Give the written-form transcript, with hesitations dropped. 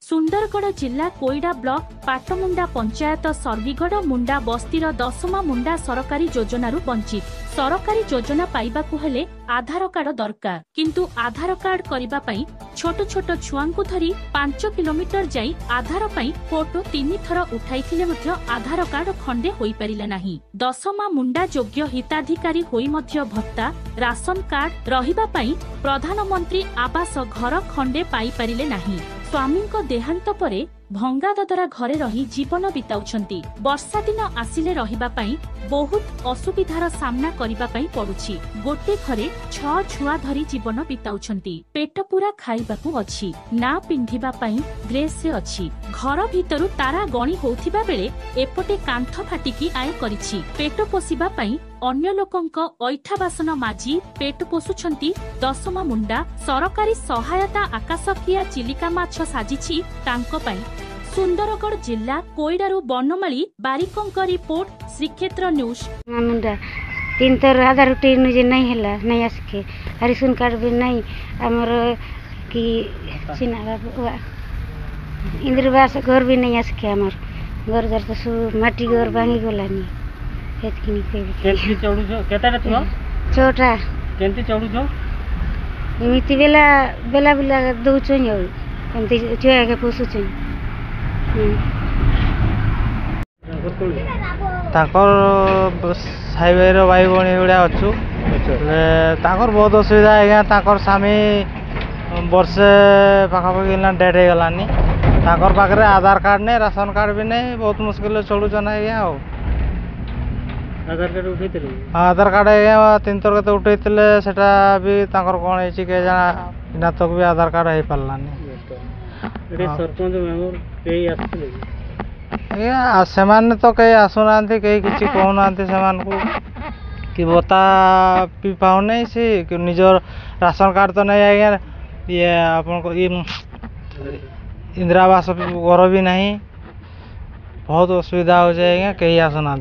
सुंदरगढ़ जिला कोईडा ब्लॉक पाटमुंडा पंचायत सर्विगढ़ मुंडा बस्तीर दशमा मुंडा सरकारी योजनारू वंचित। सरकारी योजना पाइबाकु हेले आधार कार्ड दरकार, किंतु आधार कार्ड करिबा पई छोट छोट छुआंकु धरी 5 किलोमीटर जाई आधार पई फोटो 3 थर उठाइथिले मध्य आधार कार्ड खंडे होई परिले नाही। दशमा मुंडा योग्य हिताधिकारी होई मध्य भत्ता राशन कार्ड रहिबा पई प्रधानमंत्री आवास घर खंडे पाई परिले नाही। स्वामी देहांत परे भंगा ददरा घरे रही जीवन बिताउछंती। वर्षा दिन आसिले रहिबा पई बहुत असुविधार सामना करिबा पई पडुछि। गोटे घरे 6 छुआ धरी जीवन बिताउछंती। पेट पूरा खाइबाकू अछि, ना पिंधिबा पई ड्रेस अछि। घर भितरु तारा गणी होउथिबा बेले एपटे कांथ फाटिकी आय करिछि। पेट पोसिबा पई अन्य लोकंक ऐठा बासन माजी पेट पोसुछंती। दशमा मुंडा सरकारी सहायता आकाशकिया चिलिका माछ साजिछि तांको पई। सुंदरगढ़ जिला कोईडारू बनमाली बारिकंक रिपोर्ट श्रीक्षेत्र न्यूज। मुंडा 3 तर आधार नुजे नहीं हैला नहीं आसके हरिशन कार्ड भी नहीं हमर कि चिना बाबू इंद्रवास घर भी नहीं आसके हमर घर घर तो माटी घर भांगी गलानी हेतकिनी केंती चौडु छ केताटा छ छोटा केंती चौडु छ इमिति बेला बेला बेला दउ छ यो केंती छुआ के पोसु छ ताकर हाईवे भाई भणी गुड़ा अच्छु ताकर बहुत असुविधा है। ताकर स्वामी वर्षे पाखापाखि डेथ हो गलानी। ताकर पाखे आधार कार्ड नहीं राशन कार्ड भी नहीं, बहुत मुश्किल चलुचन आज्ञा। आधार कार्ड उठे आधार कार्ड आज्ञा 3 थर के उठे सेटा भी ताकर कौन है के जाना तक भी आधार कार्ड हो पारानी। सरपंच मेंबर कई आसले से तो कई आसुना कई किसी कहना से कि बता भी पाऊना सी कि निजर राशन कार्ड तो नहीं आज्ञा। ये आपन इंदिरा आवास घर भी नहीं, बहुत असुविधा हो जाए कहीं आसुना।